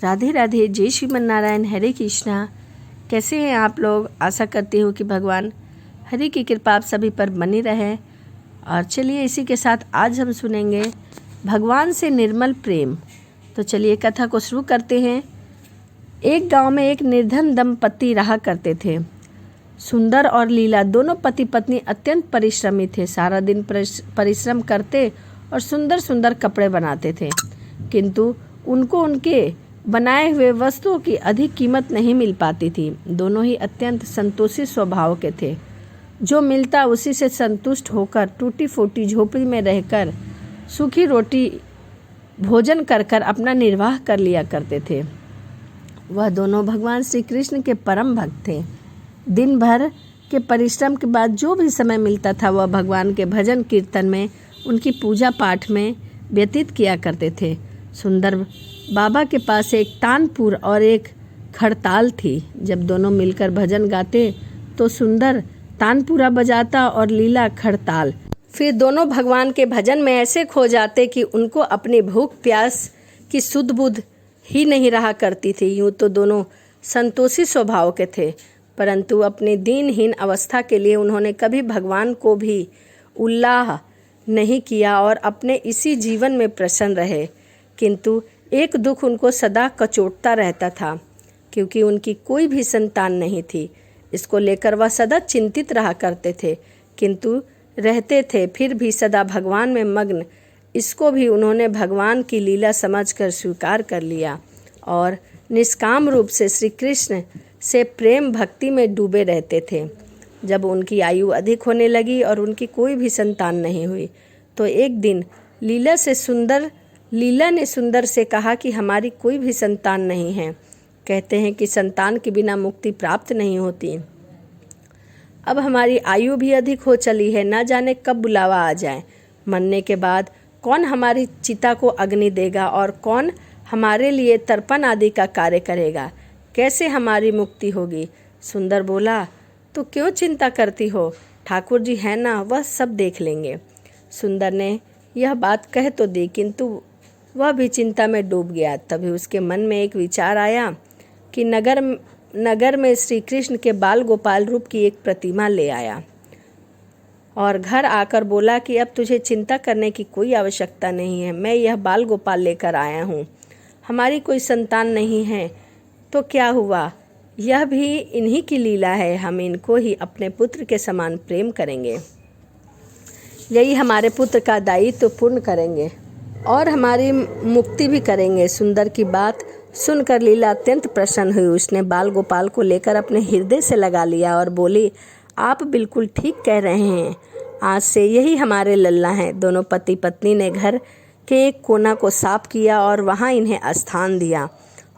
राधे राधे, जय श्रीमन नारायण, हरे कृष्णा। कैसे हैं आप लोग? आशा करती हूँ कि भगवान हरि की कृपा आप सभी पर बनी रहे। और चलिए इसी के साथ आज हम सुनेंगे भगवान से निर्मल प्रेम। तो चलिए कथा को शुरू करते हैं। एक गांव में एक निर्धन दंपति रहा करते थे। सुंदर और लीला दोनों पति पत्नी अत्यंत परिश्रमी थे। सारा दिन परिश्रम करते और सुंदर सुंदर कपड़े बनाते थे, किंतु उनको उनके बनाए हुए वस्तुओं की अधिक कीमत नहीं मिल पाती थी। दोनों ही अत्यंत संतोषी स्वभाव के थे। जो मिलता उसी से संतुष्ट होकर टूटी फूटी झोपड़ी में रहकर सूखी रोटी भोजन कर कर अपना निर्वाह कर लिया करते थे। वह दोनों भगवान श्री कृष्ण के परम भक्त थे। दिन भर के परिश्रम के बाद जो भी समय मिलता था वह भगवान के भजन कीर्तन में, उनकी पूजा पाठ में व्यतीत किया करते थे। सुंदर बाबा के पास एक तानपुर और एक खड़ताल थी। जब दोनों मिलकर भजन गाते तो सुंदर तानपुरा बजाता और लीला खड़ताल। फिर दोनों भगवान के भजन में ऐसे खो जाते कि उनको अपनी भूख प्यास की सुध बुध ही नहीं रहा करती थी। यूँ तो दोनों संतोषी स्वभाव के थे, परंतु अपनी दीनहीन अवस्था के लिए उन्होंने कभी भगवान को भी उल्लाह नहीं किया और अपने इसी जीवन में प्रसन्न रहे। किंतु एक दुख उनको सदा कचोटता रहता था, क्योंकि उनकी कोई भी संतान नहीं थी। इसको लेकर वह सदा चिंतित रहा करते थे, किंतु रहते थे फिर भी सदा भगवान में मग्न। इसको भी उन्होंने भगवान की लीला समझकर स्वीकार कर लिया और निष्काम रूप से श्री कृष्ण से प्रेम भक्ति में डूबे रहते थे। जब उनकी आयु अधिक होने लगी और उनकी कोई भी संतान नहीं हुई, तो एक दिन लीला ने सुंदर से कहा कि हमारी कोई भी संतान नहीं है। कहते हैं कि संतान के बिना मुक्ति प्राप्त नहीं होती। अब हमारी आयु भी अधिक हो चली है, ना जाने कब बुलावा आ जाए। मरने के बाद कौन हमारी चिता को अग्नि देगा और कौन हमारे लिए तर्पण आदि का कार्य करेगा? कैसे हमारी मुक्ति होगी? सुंदर बोला, तो क्यों चिंता करती हो? ठाकुर जी है ना, वह सब देख लेंगे। सुंदर ने यह बात कह तो दी, किंतु वह भी चिंता में डूब गया। तभी उसके मन में एक विचार आया कि नगर में श्री कृष्ण के बाल गोपाल रूप की एक प्रतिमा ले आया और घर आकर बोला कि अब तुझे चिंता करने की कोई आवश्यकता नहीं है। मैं यह बाल गोपाल लेकर आया हूँ। हमारी कोई संतान नहीं है तो क्या हुआ, यह भी इन्हीं की लीला है। हम इनको ही अपने पुत्र के समान प्रेम करेंगे, यही हमारे पुत्र का दायित्व पूर्ण करेंगे और हमारी मुक्ति भी करेंगे। सुंदर की बात सुनकर लीला अत्यंत प्रसन्न हुई। उसने बाल गोपाल को लेकर अपने हृदय से लगा लिया और बोली, आप बिल्कुल ठीक कह रहे हैं, आज से यही हमारे लल्ला हैं। दोनों पति पत्नी ने घर के एक कोना को साफ किया और वहां इन्हें स्थान दिया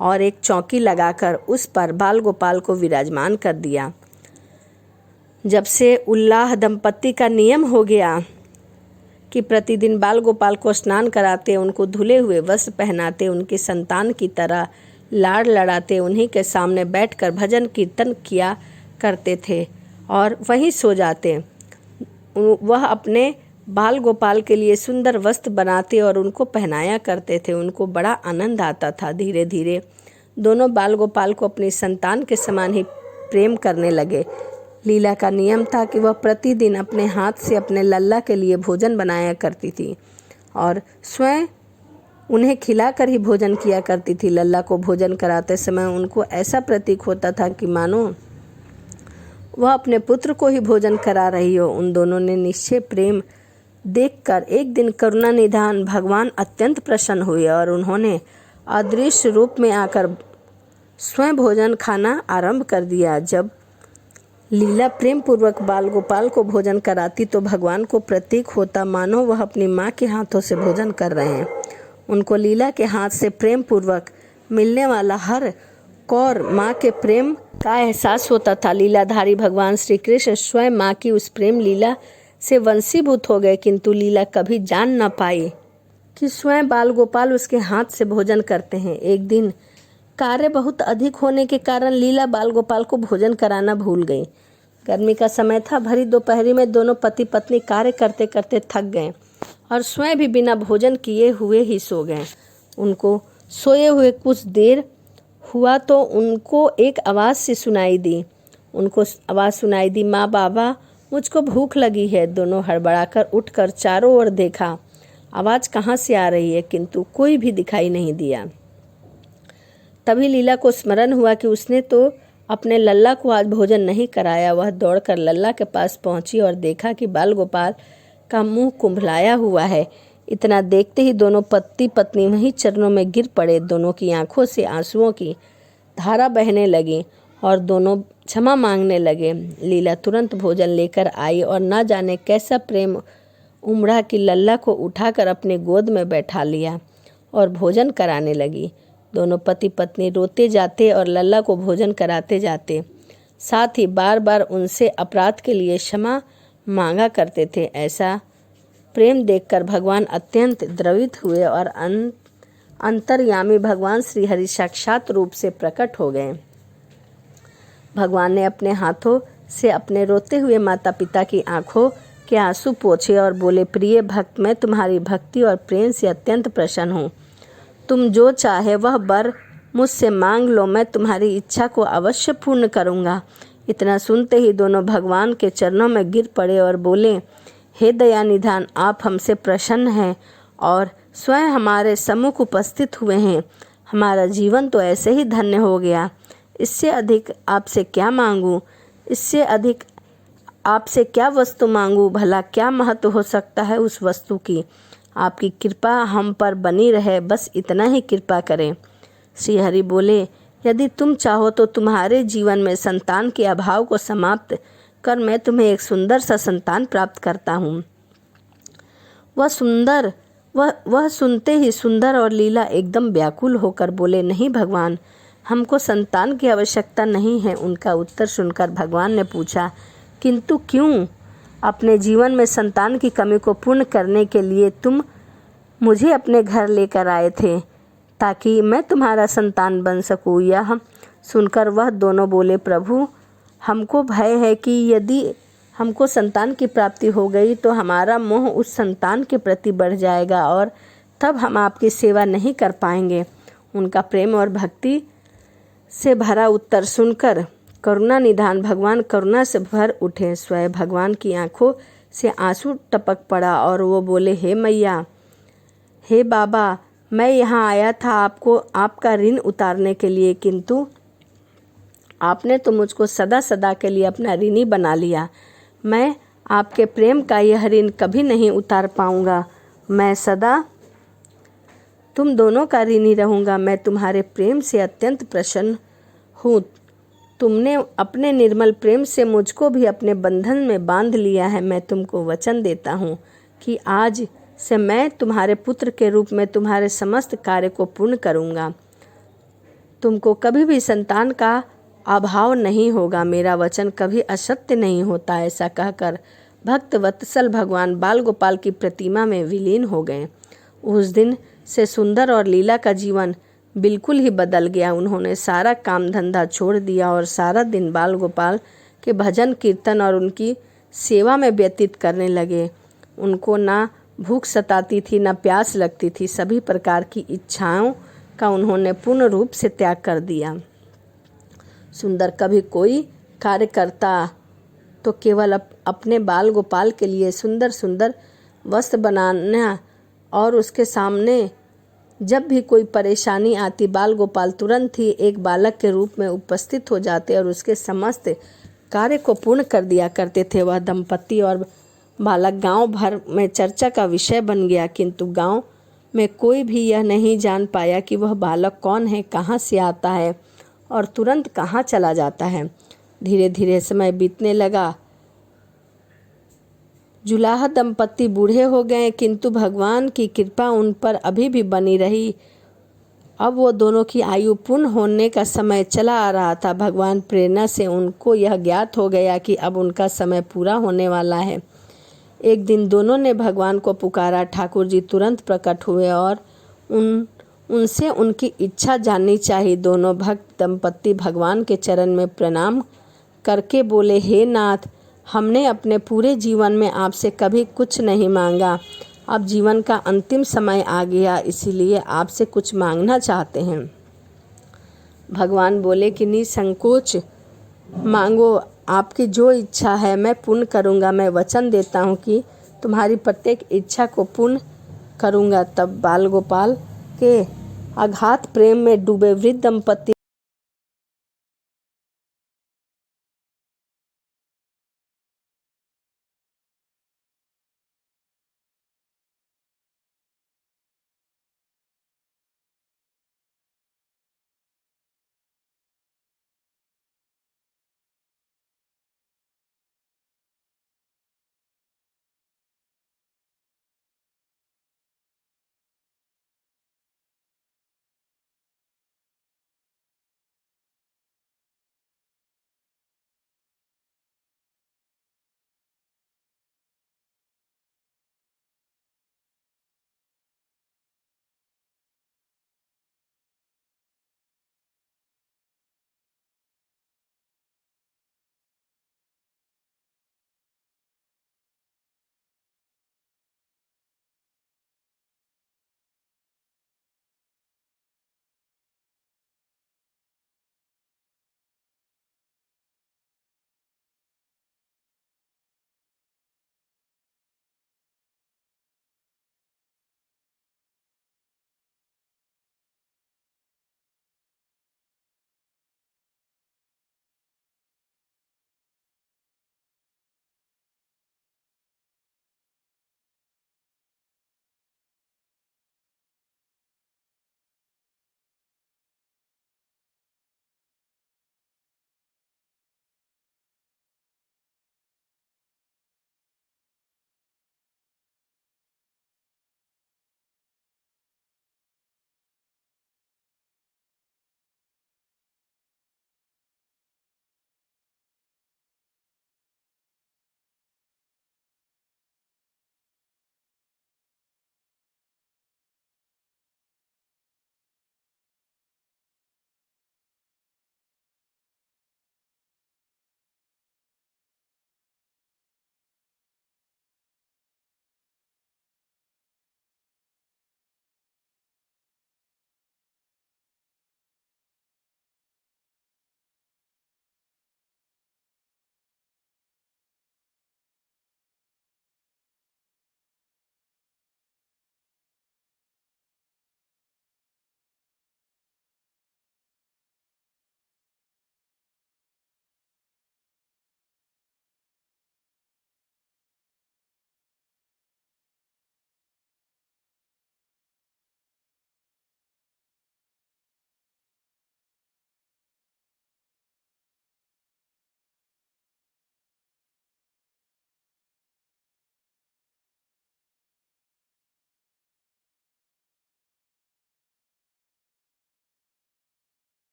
और एक चौकी लगाकर उस पर बाल गोपाल को विराजमान कर दिया। जब से उल्लाह दंपत्ति का नियम हो गया कि प्रतिदिन बाल गोपाल को स्नान कराते, उनको धुले हुए वस्त्र पहनाते, उनकी संतान की तरह लाड़ लड़ाते, उन्हीं के सामने बैठकर भजन कीर्तन किया करते थे और वहीं सो जाते। वह अपने बाल गोपाल के लिए सुंदर वस्त्र बनाते और उनको पहनाया करते थे। उनको बड़ा आनंद आता था। धीरे धीरे दोनों बाल गोपाल को अपनी संतान के समान ही प्रेम करने लगे। लीला का नियम था कि वह प्रतिदिन अपने हाथ से अपने लल्ला के लिए भोजन बनाया करती थी और स्वयं उन्हें खिलाकर ही भोजन किया करती थी। लल्ला को भोजन कराते समय उनको ऐसा प्रतीक होता था कि मानो वह अपने पुत्र को ही भोजन करा रही हो। उन दोनों ने निश्चय प्रेम देखकर एक दिन करुणा निधान भगवान अत्यंत प्रसन्न हुए और उन्होंने अदृश्य रूप में आकर स्वयं भोजन खाना आरंभ कर दिया। जब लीला प्रेम पूर्वक बाल गोपाल को भोजन कराती तो भगवान को प्रतीक होता मानो वह अपनी माँ के हाथों से भोजन कर रहे हैं। उनको लीला के हाथ से प्रेम पूर्वक मिलने वाला हर कौर माँ के प्रेम का एहसास होता था। लीलाधारी भगवान श्री कृष्ण स्वयं माँ की उस प्रेम लीला से वंशीभूत हो गए, किंतु लीला कभी जान न पाई कि स्वयं बाल गोपाल उसके हाथ से भोजन करते हैं। एक दिन कार्य बहुत अधिक होने के कारण लीला बाल गोपाल को भोजन कराना भूल गई। गर्मी का समय था। भरी दोपहरी में दोनों पति पत्नी कार्य करते करते थक गए और स्वयं भी बिना भोजन किए हुए ही सो गए। उनको सोए हुए कुछ देर हुआ तो उनको एक आवाज़ सी सुनाई दी। उनको आवाज़ सुनाई दी, माँ बाबा मुझको भूख लगी है। दोनों हड़बड़ाकर उठकर चारों ओर देखा, आवाज़ कहाँ से आ रही है, किंतु कोई भी दिखाई नहीं दिया। तभी लीला को स्मरण हुआ कि उसने तो अपने लल्ला को आज भोजन नहीं कराया। वह दौड़कर लल्ला के पास पहुंची और देखा कि बाल गोपाल का मुंह कुंभलाया हुआ है। इतना देखते ही दोनों पति पत्नी वहीं चरणों में गिर पड़े। दोनों की आंखों से आंसुओं की धारा बहने लगी और दोनों क्षमा मांगने लगे। लीला तुरंत भोजन लेकर आई और ना जाने कैसा प्रेम उमड़ा कि लल्ला को उठाकर अपनी गोद में बैठा लिया और भोजन कराने लगी। दोनों पति पत्नी रोते जाते और लल्ला को भोजन कराते जाते, साथ ही बार बार उनसे अपराध के लिए क्षमा मांगा करते थे। ऐसा प्रेम देखकर भगवान अत्यंत द्रवित हुए और अंतर्यामी भगवान श्री हरि साक्षात रूप से प्रकट हो गए। भगवान ने अपने हाथों से अपने रोते हुए माता पिता की आंखों के आंसू पोंछे और बोले, प्रिय भक्त, मैं तुम्हारी भक्ति और प्रेम से अत्यंत प्रसन्न हूँ। तुम जो चाहे वह वर मुझसे मांग लो, मैं तुम्हारी इच्छा को अवश्य पूर्ण करूँगा। इतना सुनते ही दोनों भगवान के चरणों में गिर पड़े और बोले, हे दयानिधान, आप हमसे प्रसन्न हैं और स्वयं हमारे सम्मुख उपस्थित हुए हैं। हमारा जीवन तो ऐसे ही धन्य हो गया। इससे अधिक आपसे क्या मांगूं? इससे अधिक आपसे क्या वस्तु मांगूं? भला क्या महत्व हो सकता है उस वस्तु की? आपकी कृपा हम पर बनी रहे, बस इतना ही कृपा करें। श्री हरि बोले, यदि तुम चाहो तो तुम्हारे जीवन में संतान के अभाव को समाप्त कर मैं तुम्हें एक सुंदर सा संतान प्राप्त करता हूँ। वह सुनते ही सुंदर और लीला एकदम व्याकुल होकर बोले, नहीं भगवान, हमको संतान की आवश्यकता नहीं है। उनका उत्तर सुनकर भगवान ने पूछा, किंतु क्यों? अपने जीवन में संतान की कमी को पूर्ण करने के लिए तुम मुझे अपने घर लेकर आए थे ताकि मैं तुम्हारा संतान बन सकूं। यह सुनकर वह दोनों बोले, प्रभु, हमको भय है कि यदि हमको संतान की प्राप्ति हो गई तो हमारा मोह उस संतान के प्रति बढ़ जाएगा और तब हम आपकी सेवा नहीं कर पाएंगे। उनका प्रेम और भक्ति से भरा उत्तर सुनकर करुणा निधान भगवान करुणा से भर उठे। स्वयं भगवान की आंखों से आंसू टपक पड़ा और वो बोले, हे मैया, हे बाबा, मैं यहाँ आया था आपको आपका ऋण उतारने के लिए, किंतु आपने तो मुझको सदा सदा के लिए अपना ऋणी बना लिया। मैं आपके प्रेम का यह ऋण कभी नहीं उतार पाऊँगा। मैं सदा तुम दोनों का ऋणी रहूँगा। मैं तुम्हारे प्रेम से अत्यंत प्रसन्न हूँ। तुमने अपने निर्मल प्रेम से मुझको भी अपने बंधन में बांध लिया है। मैं तुमको वचन देता हूँ कि आज से मैं तुम्हारे पुत्र के रूप में तुम्हारे समस्त कार्य को पूर्ण करूँगा। तुमको कभी भी संतान का अभाव नहीं होगा। मेरा वचन कभी असत्य नहीं होता। ऐसा कहकर भक्त वत्सल भगवान बाल गोपाल की प्रतिमा में विलीन हो गए। उस दिन से सुंदर और लीला का जीवन बिल्कुल ही बदल गया। उन्होंने सारा काम धंधा छोड़ दिया और सारा दिन बाल गोपाल के भजन कीर्तन और उनकी सेवा में व्यतीत करने लगे। उनको ना भूख सताती थी, ना प्यास लगती थी। सभी प्रकार की इच्छाओं का उन्होंने पूर्ण रूप से त्याग कर दिया। सुंदर कभी कोई कार्य करता तो केवल अपने बाल गोपाल के लिए सुंदर सुंदर वस्त्र बनाना और उसके सामने जब भी कोई परेशानी आती, बाल गोपाल तुरंत ही एक बालक के रूप में उपस्थित हो जाते और उसके समस्त कार्य को पूर्ण कर दिया करते थे। वह दंपति और बालक गांव भर में चर्चा का विषय बन गया, किंतु गांव में कोई भी यह नहीं जान पाया कि वह बालक कौन है, कहाँ से आता है और तुरंत कहाँ चला जाता है। धीरे धीरे समय बीतने लगा। जुलाहा दंपति बूढ़े हो गए, किंतु भगवान की कृपा उन पर अभी भी बनी रही। अब वो दोनों की आयु पूर्ण होने का समय चला आ रहा था। भगवान प्रेरणा से उनको यह ज्ञात हो गया कि अब उनका समय पूरा होने वाला है। एक दिन दोनों ने भगवान को पुकारा। ठाकुर जी तुरंत प्रकट हुए और उनसे उनकी इच्छा जाननी चाहिए। दोनों भक्त दंपति भगवान के चरण में प्रणाम करके बोले, हे नाथ, हमने अपने पूरे जीवन में आपसे कभी कुछ नहीं मांगा। अब जीवन का अंतिम समय आ गया, इसीलिए आपसे कुछ मांगना चाहते हैं। भगवान बोले कि निसंकोच मांगो, आपकी जो इच्छा है मैं पूर्ण करूँगा। मैं वचन देता हूँ कि तुम्हारी प्रत्येक इच्छा को पूर्ण करूँगा। तब बाल गोपाल के अगाध प्रेम में डूबे वृद्ध दंपति